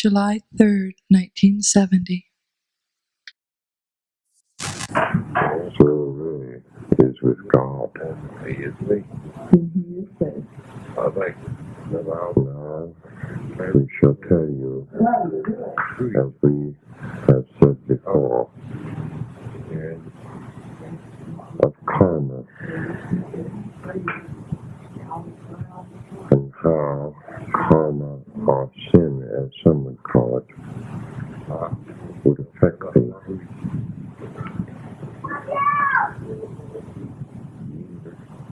July 3rd, 1970. So really is with God. He is me. He is safe. I think now we shall tell you, as we have said before, of karma and how karma, or sin as some would call it, would affect thee.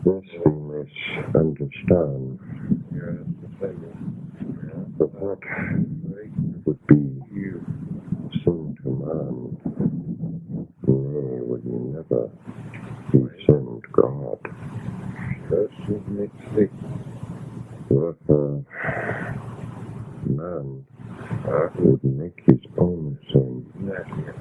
This we must understand. But what would be sin to man, nay, would never be sin to God. Therefore, man would make his own sin. Therefore,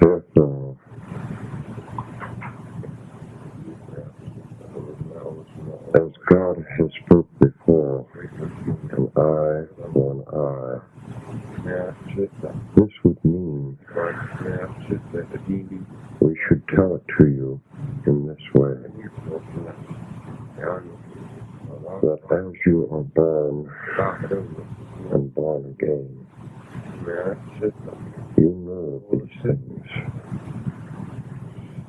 therefore, as God has spoke before, an eye for an eye, this would mean we should tell it to you in this way, that as you are born and born again, you know these things.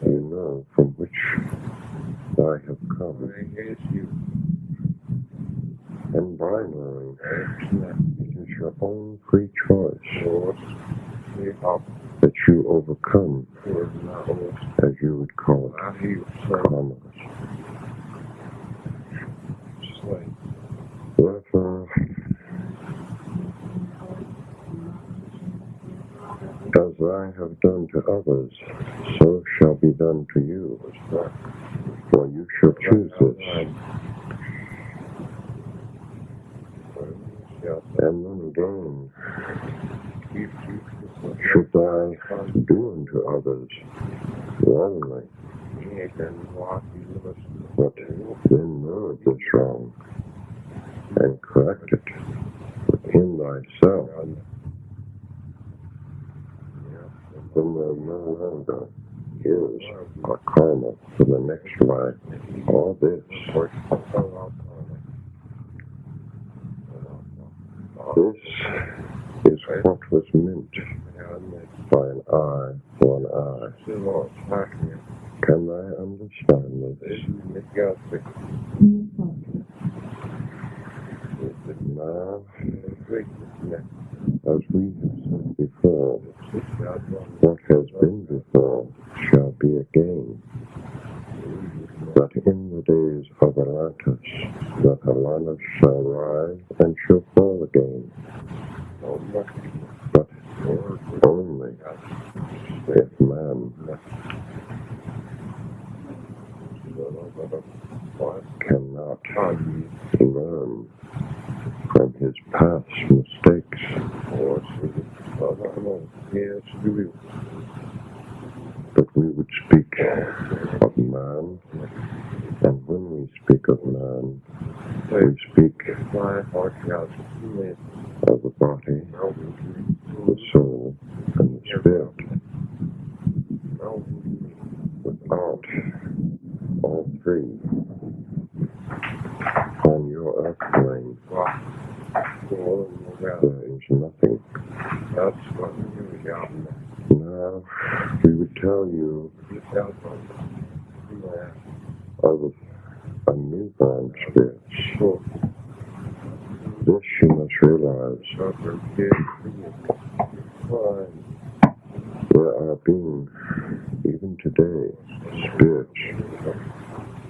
You know from which I have come. And by knowing, it is your own free choice that you overcome, as you would call it, karma. Therefore, as I have done to others, so shall be done to you, for you shall choose this. And then again, should I do unto others wrongly, but then know this wrong, and correct it within thyself, then there no longer is a karma for the next life. All this is what was meant by an eye for an eye. Can I understand this? Now, as we have said before, what has been before shall be again. That in the days of Atlantis, that Atlantis shall rise and shall fall again. But only if man cannot learn from his past mistakes. But we would speak of man, and when we speak of man, we speak of the body, the soul, and the spirit. Without all three on your earth plane, there is nothing. Now, we would tell you of a newborn spirit. This you must realize. There are being, even today, spirits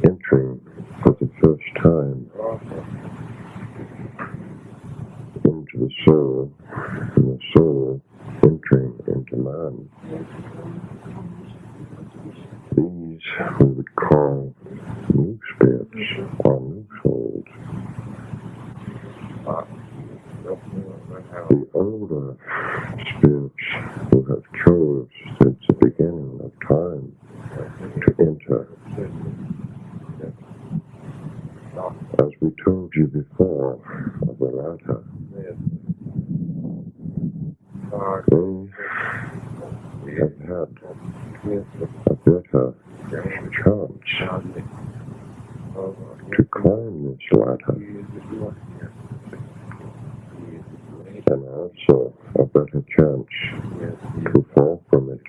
entering for the first time into the soul, and the soul entering into man. These the older spirits who have chose since the beginning of time to enter. As we told you before of the latter, they have had a better chance to climb this ladder, and also a better chance to fall from it.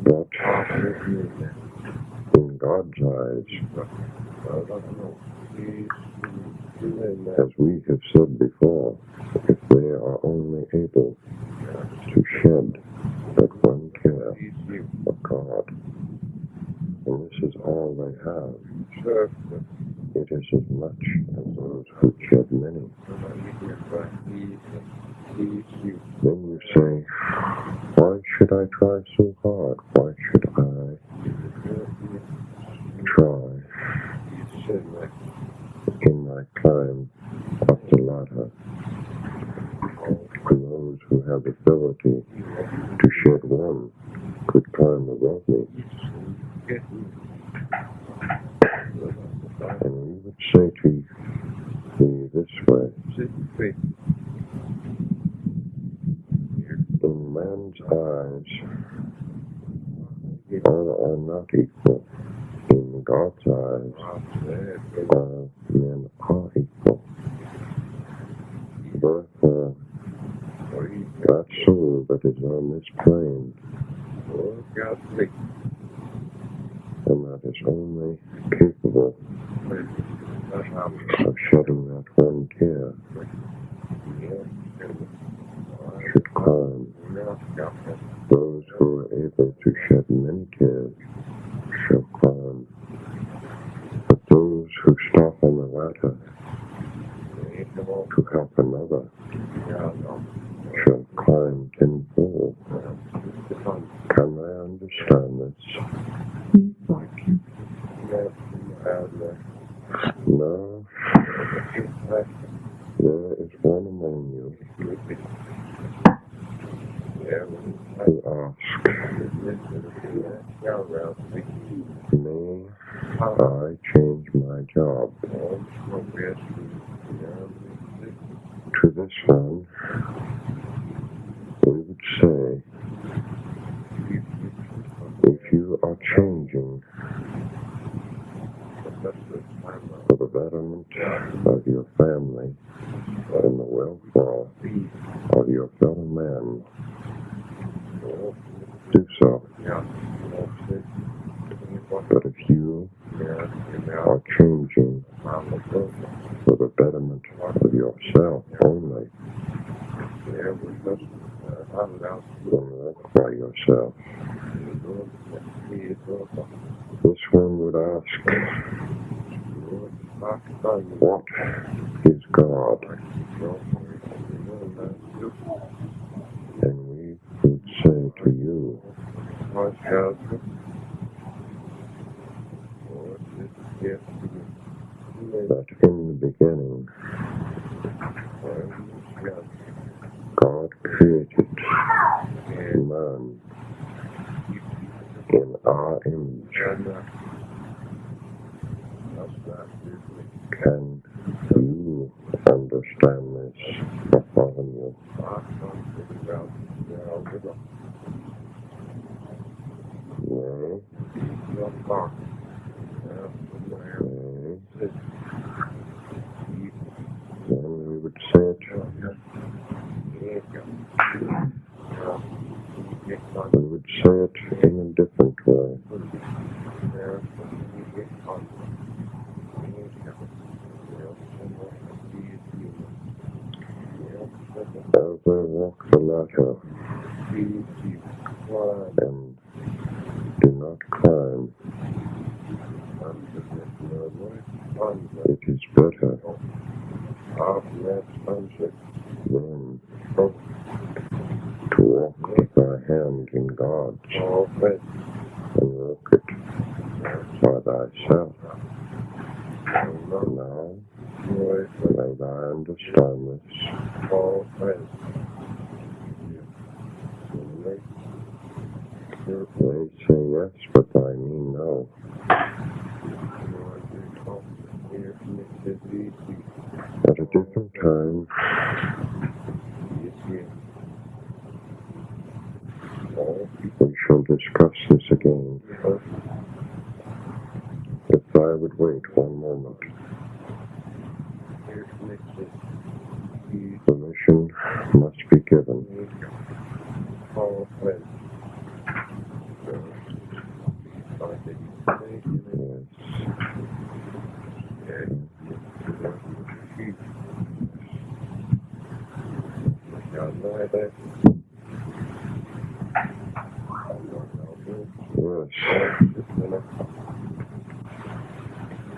But in God's eyes, as we have said before, if they are only able to shed that one tear of God, and this is all they have, it is as much as those who shed many. Then you say, why should I try so hard? Why should I try in my climb up the ladder? And those who have ability to shed one could climb above me. And we would say to you this way, in man's eyes, all are not equal. In God's eyes, all men are equal. Therefore, that soul that is on this plane, and that is only capable of shedding that one tear, should climb. Those who are able to shed many tears shall climb. But those who stop on the ladder to help another shall climb tenfold. Can they understand this? No. There is one among you who asks, may I change my job? To this one, we would say, if you are changing for the betterment of your family and the welfare of your fellow man, do so. But if you are changing for the betterment of yourself only, then work by yourself. This one would ask, what is God? And we would say to you, that in the beginning, God created man in our image. Can you understand this, Bartholomew? Nay. Then we would say it. We would say it in a different way. As they walk the ladder and do not climb, it is better than to walk with thy hand in God's and walk it by thyself. Now, may I understand this? They say yes, but I mean no. At a different time, we shall discuss this again. If I would wait one moment. Permission must be given. Yes.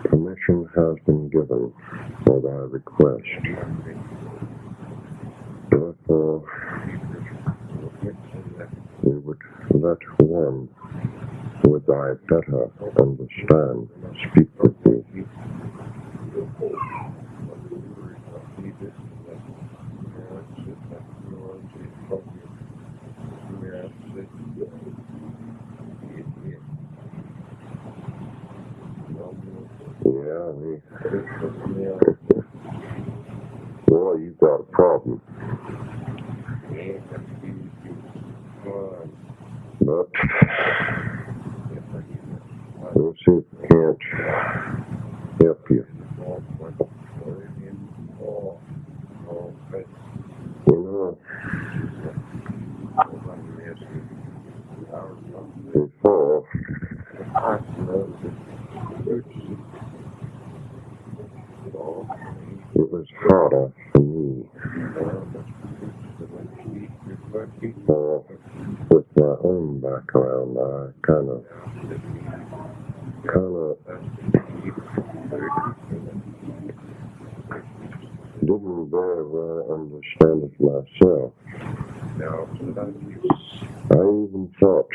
Permission has been given for thy request. Therefore, we would let one with thy better understand speak with thee. Yeah, well, you've got a problem. But we'll see if we can't help you. You know, before, it was harder for me. For with my own background, I kind of didn't very well understand it myself. I even thought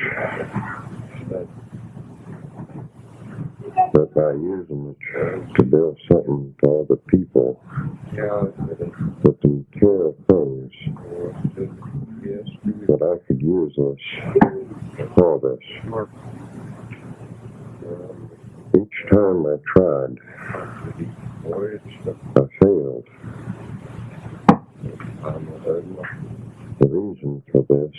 that by using it to build something for other people, with the material things, that I could use this for this. Each time I tried, I failed. The reason for this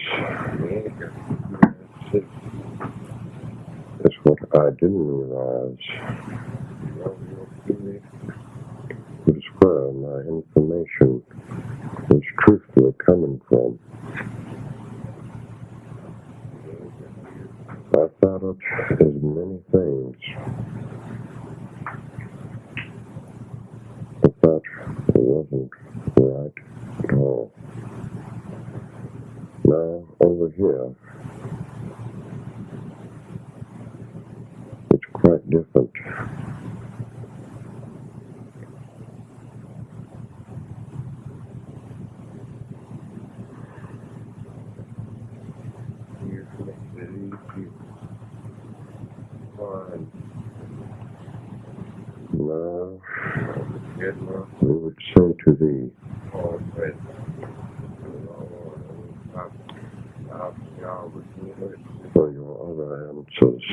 is what I didn't realize was where my information was truthfully coming from. I thought it as many things, but that wasn't right at all. Now, over here, it's quite different. Now, we would say to thee, for your other answers,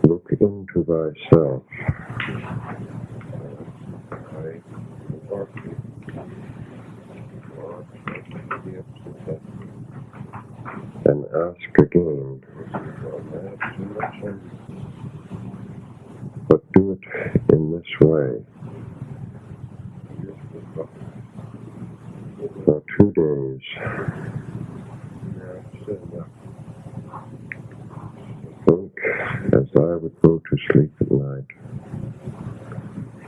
look into thyself. And ask again, but do it in this way. For 2 days, think as I would go to sleep at night.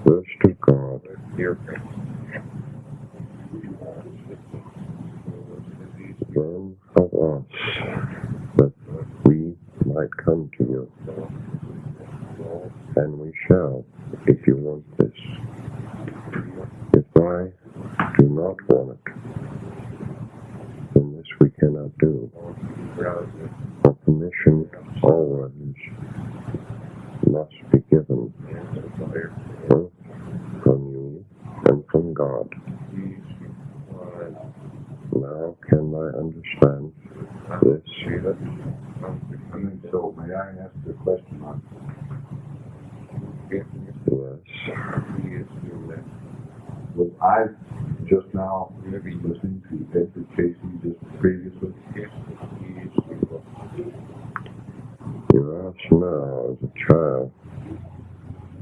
First of God, then of us, that we might come to you. And we shall, if you want this. If I do not want it, then this we cannot do. For permission permission always must be given, both from you and from God. Now can I understand this? So may I ask a question on Yes. was I just now listening to Edgar Cayce just previously? You asked now as a child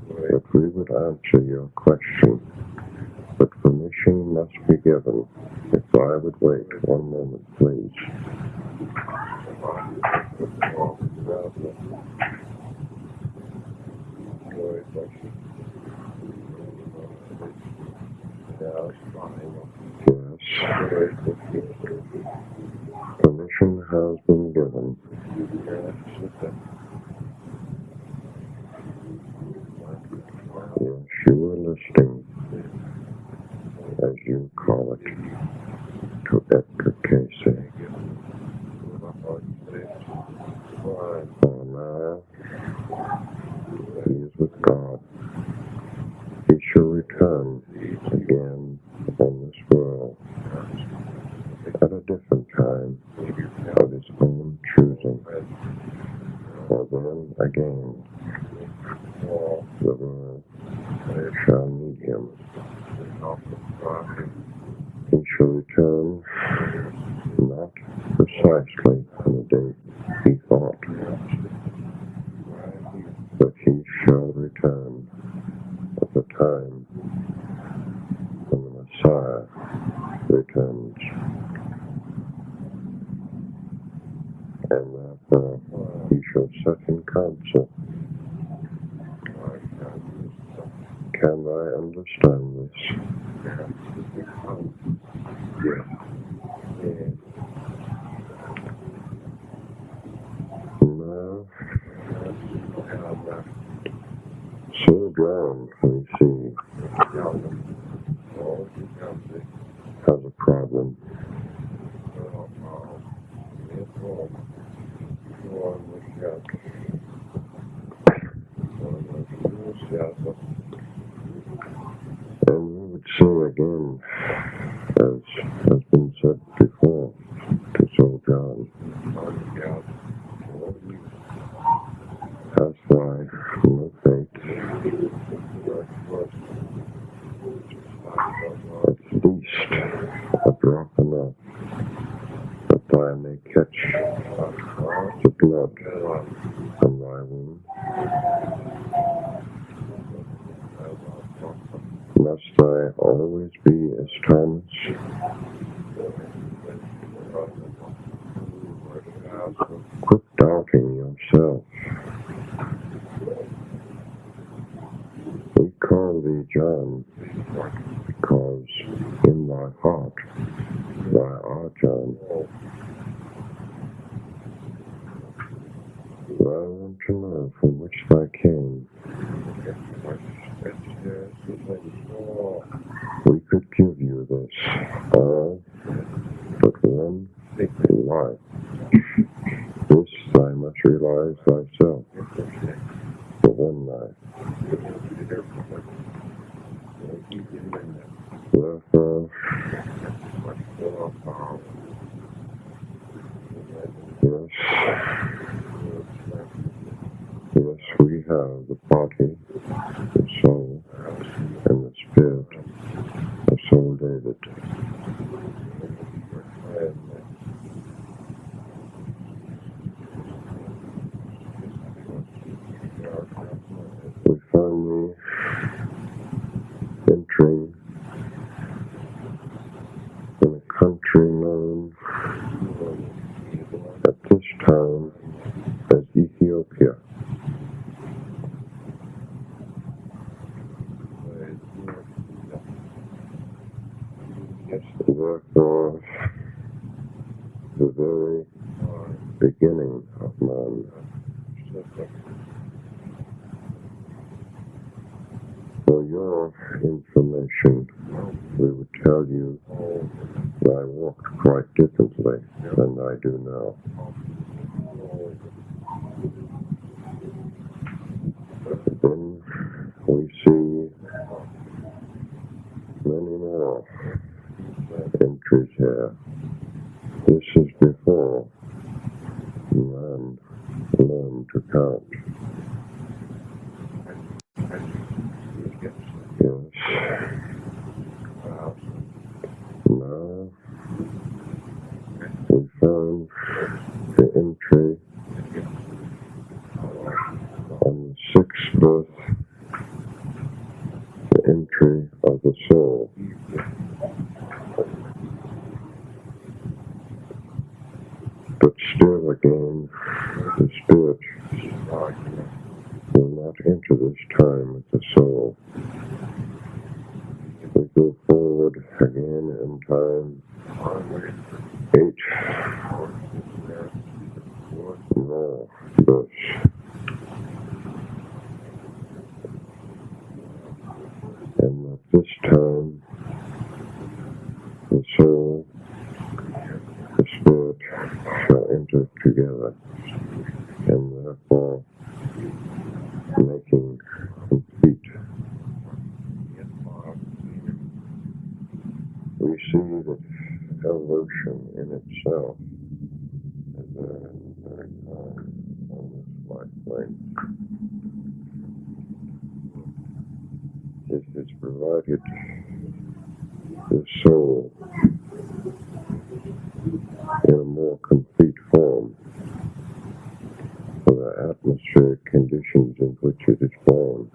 that we would answer your question, but permission must be given. If I would wait one moment, please. Yes. Permission has been given. Yes, you were listening, as you call it, to Edgar Cayce. For now, he is with God. He shall return again upon this world at a different time of his own choosing. For then again, the world shall need him. He shall return not precisely on the date he thought, but he shall return at the time when the Messiah returns. And therefore he shall set in counsel. Can I understand this? Yes. Now, so John, we see, has a problem. And we would say again, as has been said before, to Soul John, hast thou no faith? At least a drop enough that thou may catch the blood from thy wound. Must thou always be as Thomas? Quit doubting yourself. We call thee John because in thy heart thou art John. Thou want to know from which thou came. We could give you this, all but one life. This thou must realize thyself, for one life. Therefore, yes, we have the body, the soul, and the spirit of Soul David. We finally entering in a country known at this time as Ethiopia. Therefore, the very beginning of man. For your information, we would tell you that I walked quite differently than I do now. learn to count. Yes. Now we found the entry on the sixth birth, the entry of the soul. But still again, the spirit will not enter this time with the soul. We go forward again in time, 8 more births. And at this time, the soul, the spirit shall enter together, and therefore making complete. We see that evolution in itself is very high on this life plane. It has provided the soul in a more complete form for the atmospheric conditions in which it is born.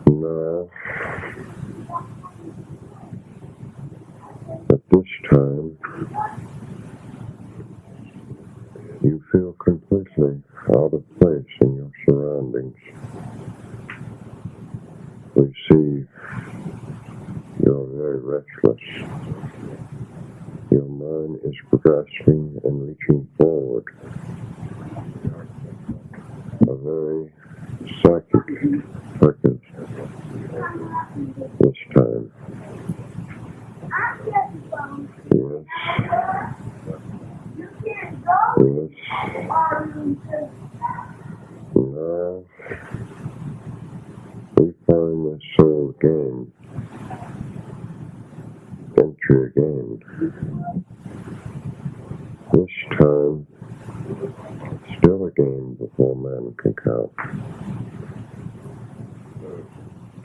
Now, at this time, you feel completely out of place in your surroundings. We see you're very restless. Your mind is grasping and reaching forward. A very psychic focus this time. Yes. Yes. Now we find the soul again. Entry again. This time, still again before man can count.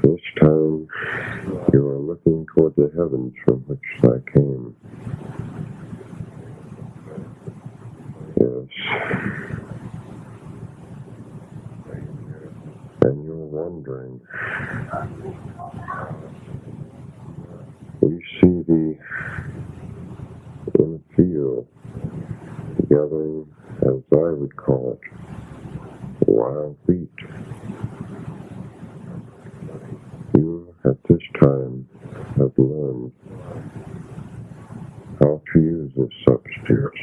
This time, you are looking toward the heavens from which I came. Yes. And you're wondering. We see in the field gathering, as I would call it, wild wheat. You, at this time, have learned how to use this substance.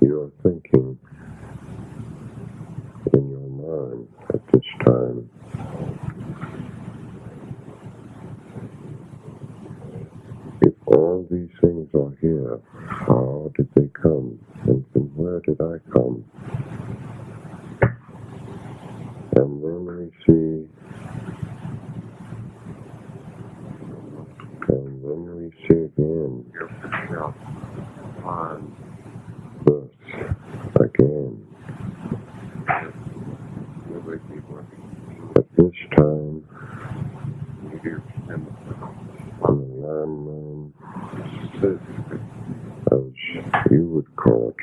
You are thinking in your mind at this time. If all these things are here, how did they come? And from where did I come? And then we see again birth again. At this time, on the landman, as you would call it,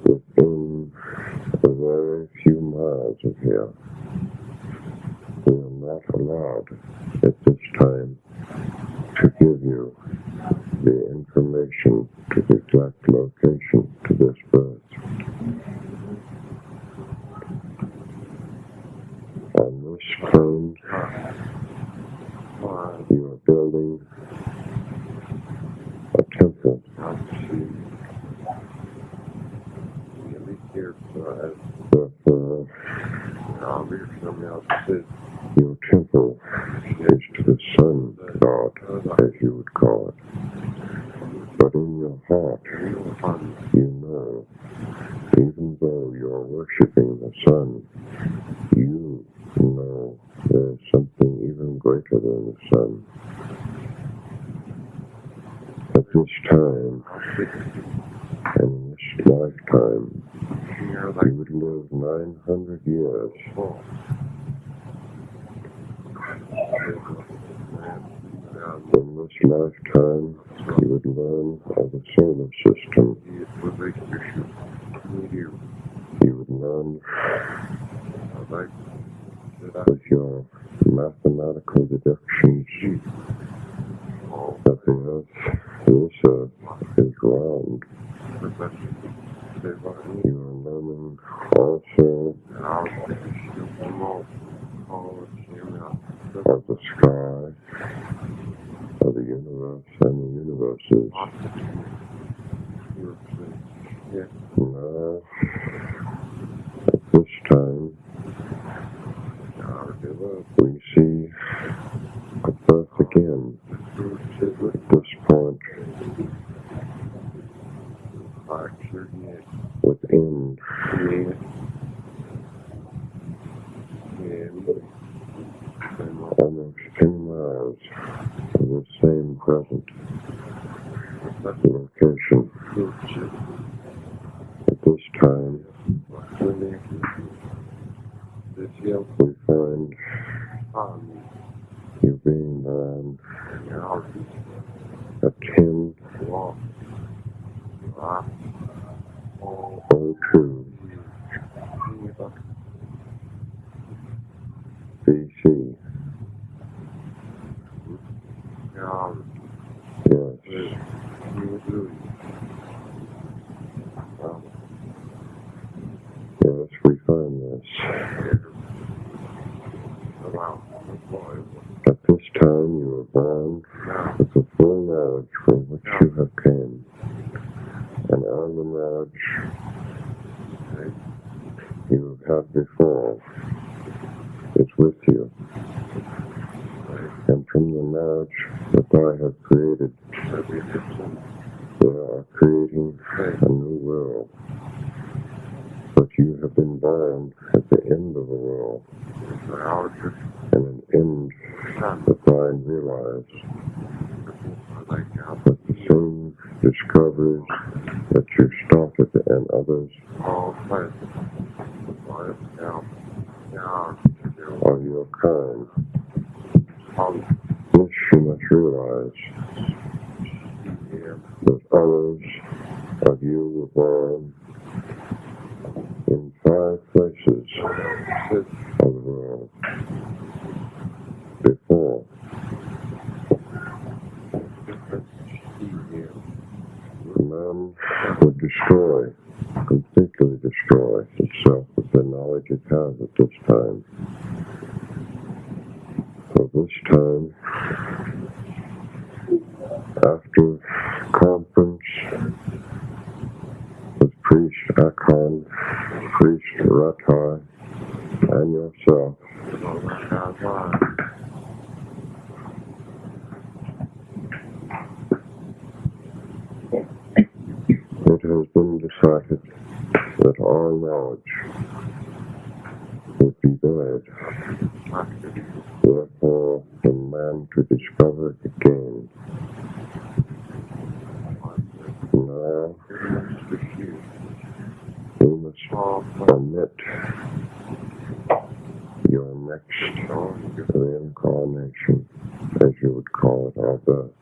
within a very few miles of here. We are not allowed at this time to give you the information to the exact location to this birth. On this plane, you are building a temple. Therefore, your temple is to the sun god, as you would call it. But in your heart, you know, even though you're worshiping the sun, you know there's something even greater than the sun. At this time, and in this lifetime, you would live 900 years. In this lifetime, you would learn of the solar system. You would learn with your mathematical deductions that this earth is round. You are learning also of the sky, of the universe and the universes. Now, at this time, we see a birth again. At this point, within almost 10 miles of the same present location. At this time, we find you being born at 10:02 BC. Yes. Yes, we find this. At this time, you were born with the full knowledge from which you have came, and all the knowledge you have had before is with you. And from the knowledge that I have created, they are creating a new world. But you have been born at the end of the world, and an end that I realized with the same discoveries that you started and others of your kind. This you must realize, that others of you were born in 5 places of the world before. Man would completely destroy itself with the knowledge it has at this time. So this time, after conference with Priest Akon, Priest Ratai, and yourself, it has been decided that all knowledge would be buried. Therefore, the man to discover it again. Now, we must omit your next reincarnation, as you would call it, or birth,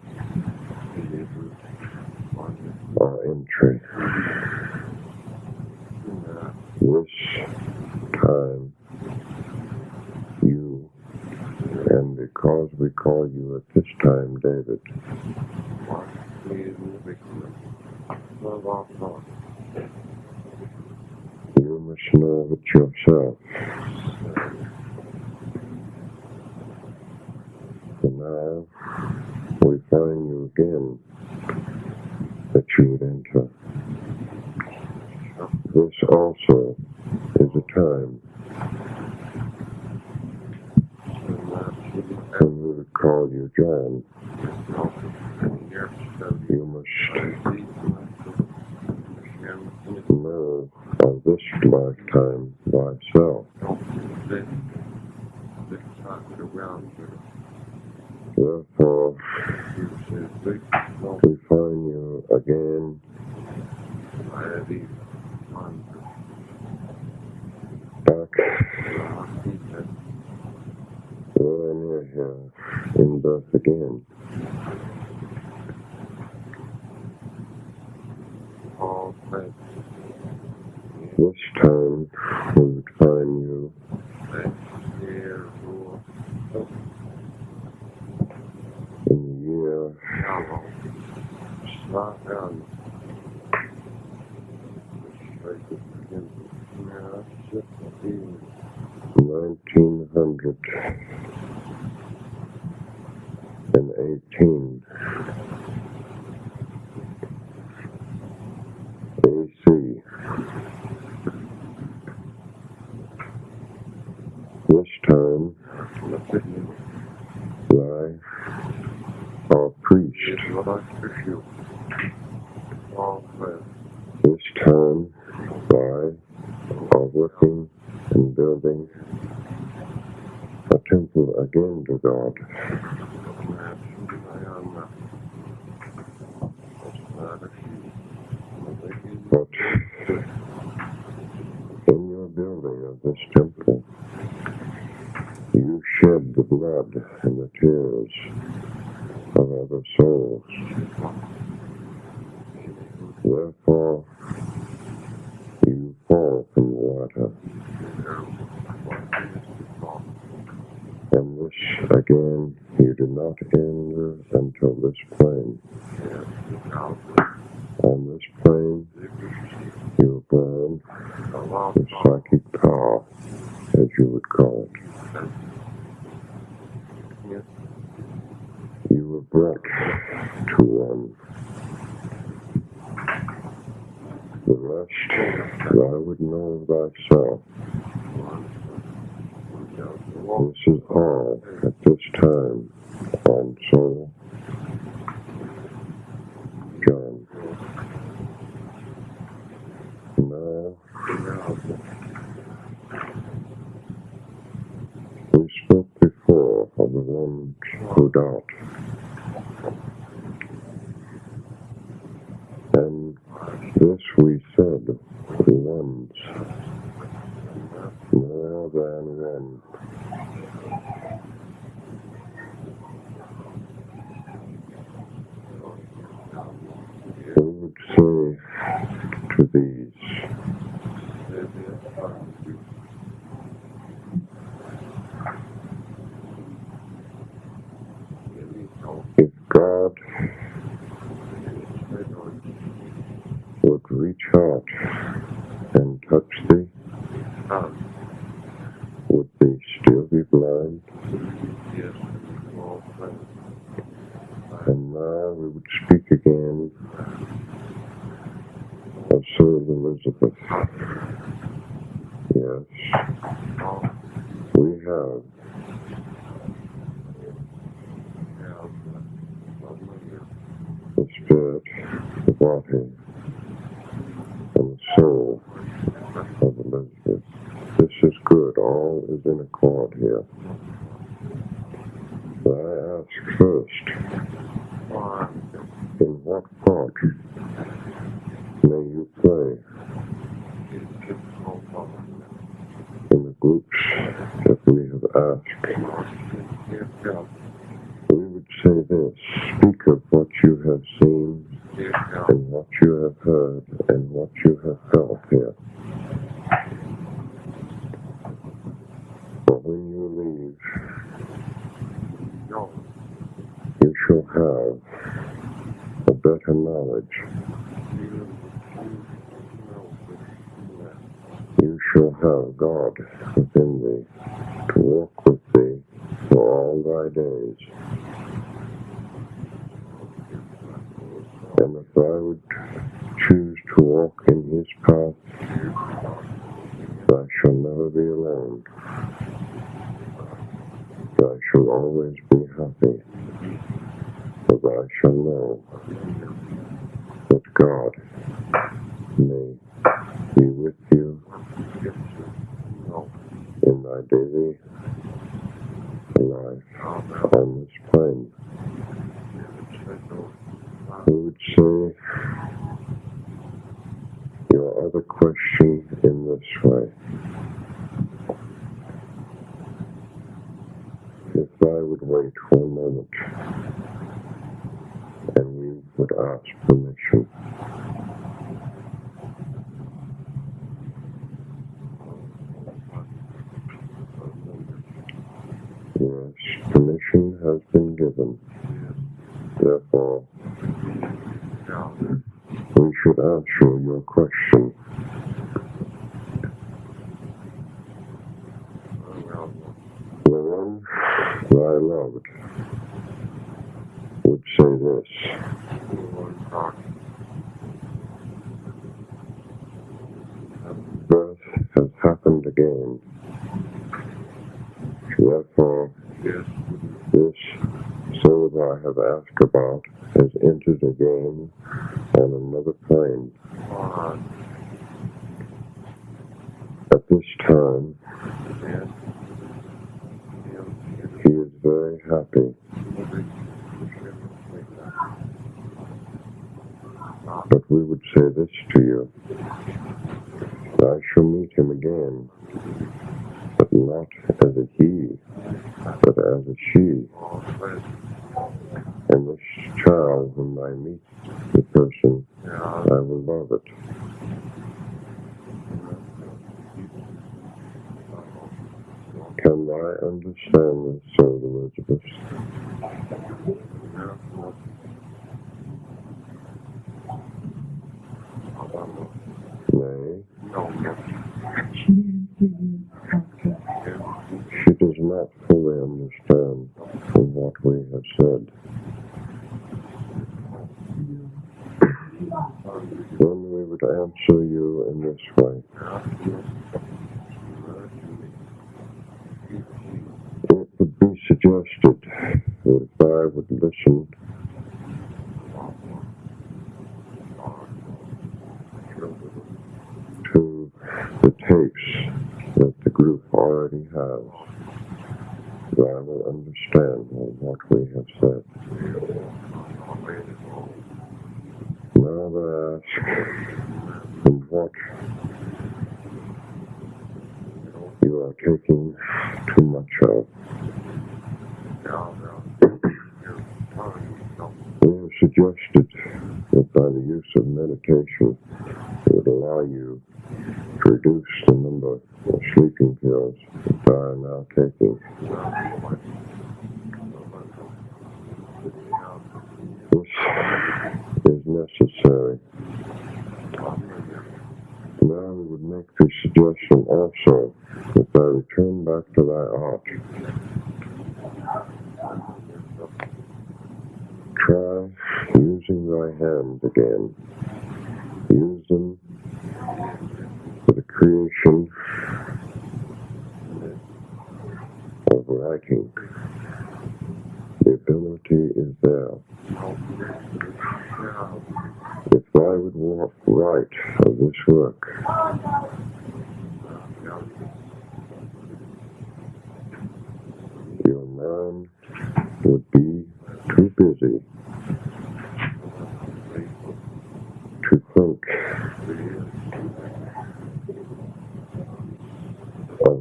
or entry. This time, you, and because we call you at this time David, you must know it yourself. So now, we find you again, that you would enter. This also is a time when we would call you John. You must know of this lifetime time thyself. Therefore, we find you again back very near here in birth again. This time we would find you in the year 1918 AC. This time, our priest. This time, are working and building a temple again to God. But in your building of this temple, you shed the blood and the tears of other souls. Therefore, you fall from the water. And this, again, you do not enter until this plane. On this plane, you are born with psychic power, as you would call it. You were brought to one. The rest, thou would know thyself. This is all at this time on soul. John. Now, we spoke before of the ones who doubt. And this we said, ones, more than one. We would say to these, if God would reach out and touch thee, would thee still be blind? And now we would speak again of Saint Elizabeth. Yes, we have the spirit, the body, and the soul of Elizabeth. This is good. All is in accord here. But I ask first, in what part may you play in the groups that we have asked? We would say this, speak of what you have seen and what you have heard and what you have felt here. But when you leave, you shall have a better knowledge. You shall have God within thee, to walk with thee for all thy days. And if I would choose to walk in his path, I shall never be alone. I shall always be happy, for I shall know that God may be with you my daily life on this plane. We would say your other question in this way. If I would wait for a moment and you would ask permission. Yes, permission has been given. Therefore, we should answer your question. The one that I loved would say this. Birth has happened again. Therefore, this soul that I have asked about has entered again on another plane. At this time, he is very happy. But we would say this to you. I shall meet him again, but not as a he, but as a she. And this child, when I meet the person, I will love it. Can I understand this, Sir Elizabeth? Nay. She didn't hear you, Doctor. She does not fully understand what we have said. Then we would answer you in this way. It would be suggested that if I would listen to the tapes that the group already has, that I will understand what we have said. Now I ask, from what you are taking too much of. We have suggested that by the use of meditation, it would allow you to reduce the number of sleeping pills that I are now taking. This is necessary. Now we would make the suggestion also that I return back to thy art. Try using thy hands again. Use them for the creation of writing. The ability is there. If I would write of this work, your mind would be too busy to think of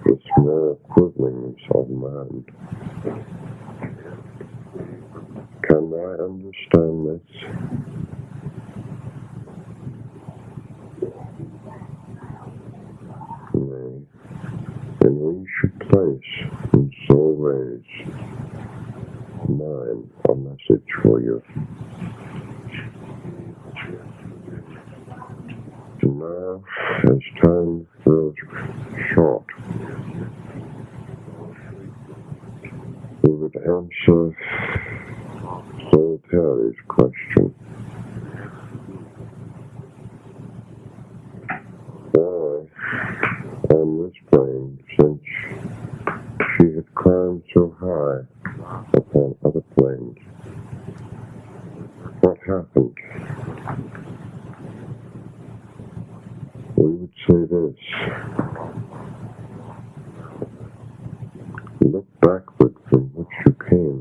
the small quibblings of mind. Can I understand this? Nay. And we should place in soul rays mine a message for you. And now, as time grows short, we would answer Soul Terry's question. Why, on this plane, since she had climbed so high upon other planes, what happened? We would say this. Look backward from which you came.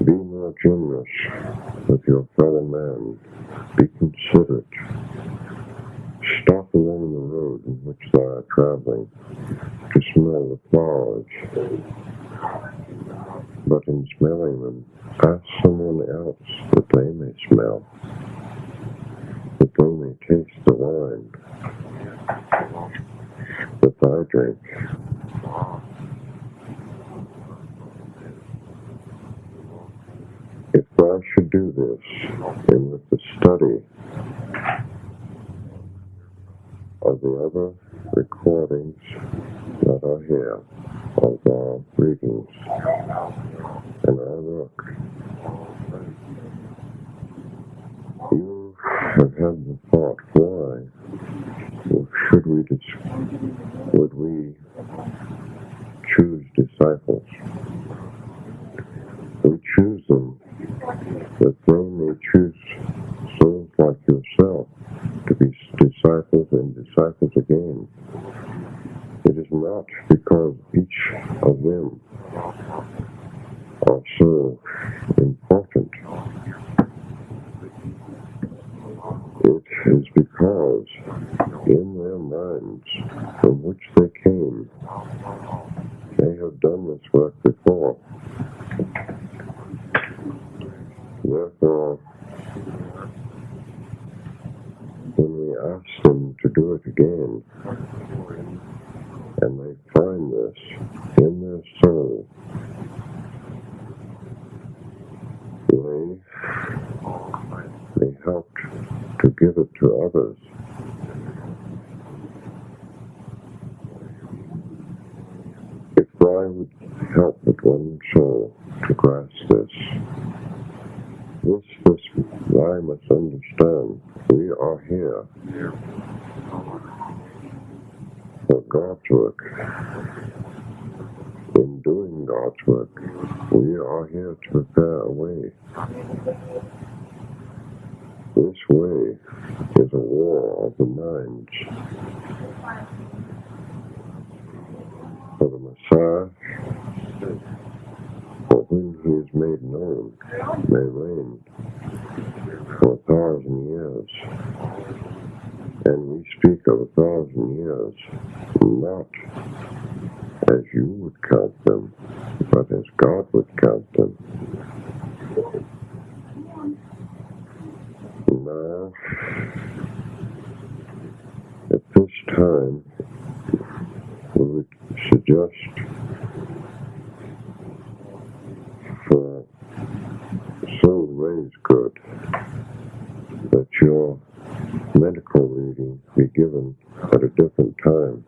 Be more generous with your fellow man. Be considerate. Stop along the road in which they are traveling to smell the flowers. But in smelling them, ask someone else that they may smell, that they may taste the wine that I drink. If I should do this, and with the study of the other recordings that are here, of our readings and our work, you have had the thought, why would we choose disciples? We choose them that they may choose souls like yourself to be disciples and disciples again. It is not because each of them are so important. It is because in their minds from which they came, they have done this work before. Therefore, when we ask them to do it again, and they find this in their soul, they helped to give it to others. If I would help but one soul to grasp this, I must understand. We are here for God's work. In doing God's work, we are here to prepare a way. This way is a war of the minds. For the Messiah, for when he is made known, may reign for 1,000 years. And we speak of 1,000 years, not as you would count them, but as God would count them. Now, at this time, we would suggest for soul raised good that your medical reading be given at a different time.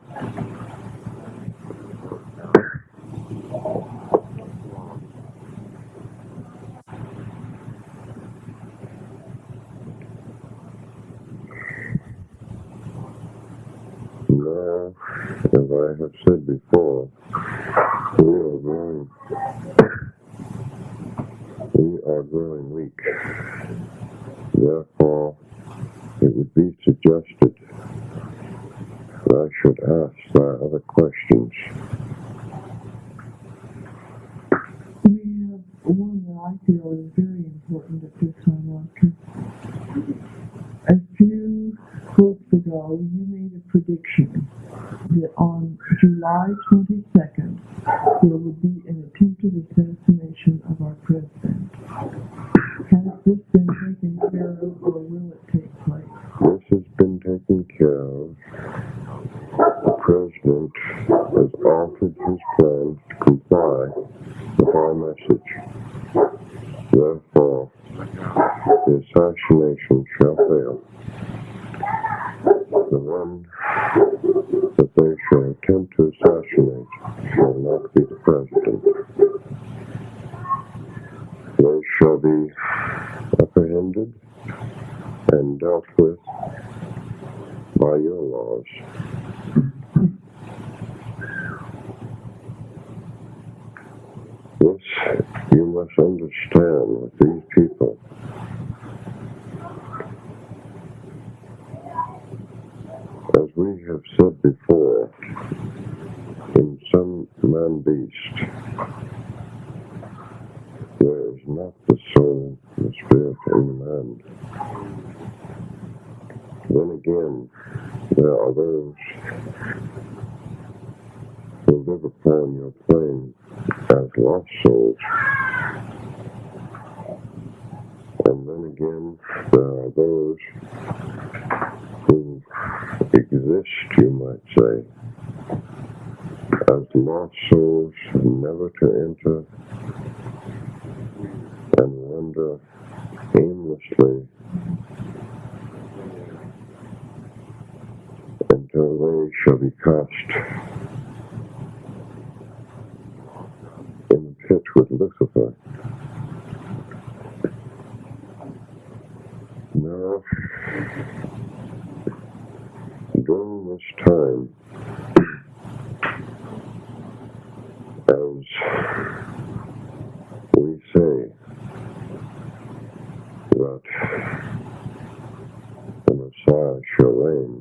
Now, as I have said before, we are growing weak. Therefore, it would be suggested that I should ask other questions. We have one that I feel is very important at this time, Doctor. A few weeks ago, you made a prediction that on July 22nd, there would be an attempted assassination of our president. Has this been taken care of, or will it take place? This has been taken care of. The president has altered his plans to comply with our message. Therefore, the assassination shall fail. The one that they shall attempt to assassinate shall not be the president. They shall be apprehended and dealt with by your laws. This you must understand with these people. we have said before, in some man-beast, there is not the soul, the spirit, and the mind. Then again, there are those who live upon your plane as lost souls. And then again, there are those who exist, you might say, as lost souls, never to enter and wander aimlessly until they shall be cast in the pit with Lucifer. Now, during this time, as we say that the Messiah shall reign,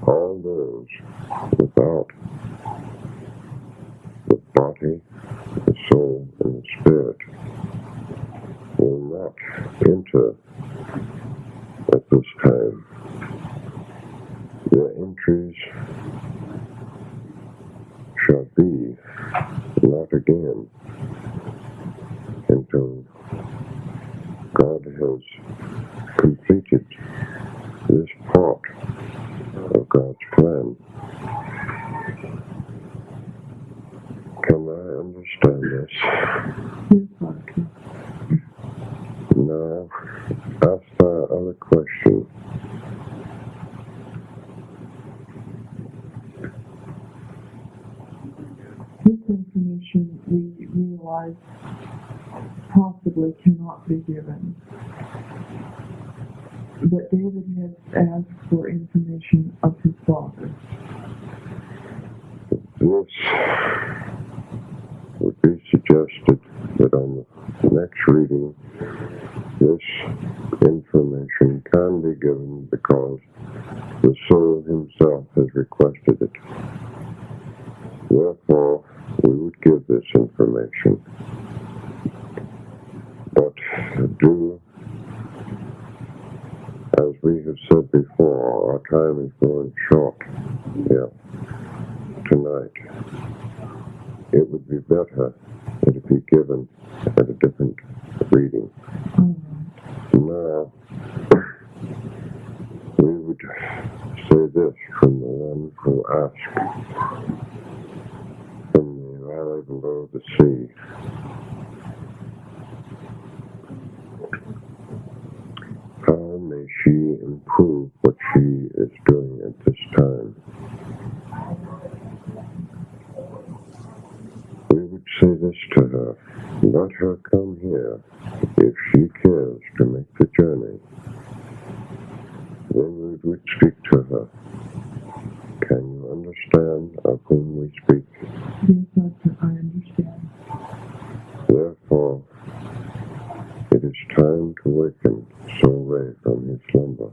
all those without the body, the soul, and the spirit will not enter at this time. Their entries shall be not again until God has completed this part of God's plan. Can I understand this? Yes, Doctor. Now, ask that other question. This information we realize possibly cannot be given. But David has asked for information of his father. This would be suggested that on the next reading, this information can be given because the soul himself has requested it. Therefore, we would give this information. But do, as we have said before, our time is growing short here tonight. It would be better that it be given at a different reading. Now, we would say this from the one who asked from the valley below the sea. How may she improve what she is doing at this time? We would say this to her: let her come here if she cares to make the journey. Then we would speak to her. Can you understand of whom we speak? Yes, Doctor, I understand. Therefore, it is time to waken Soul Ray from his slumber.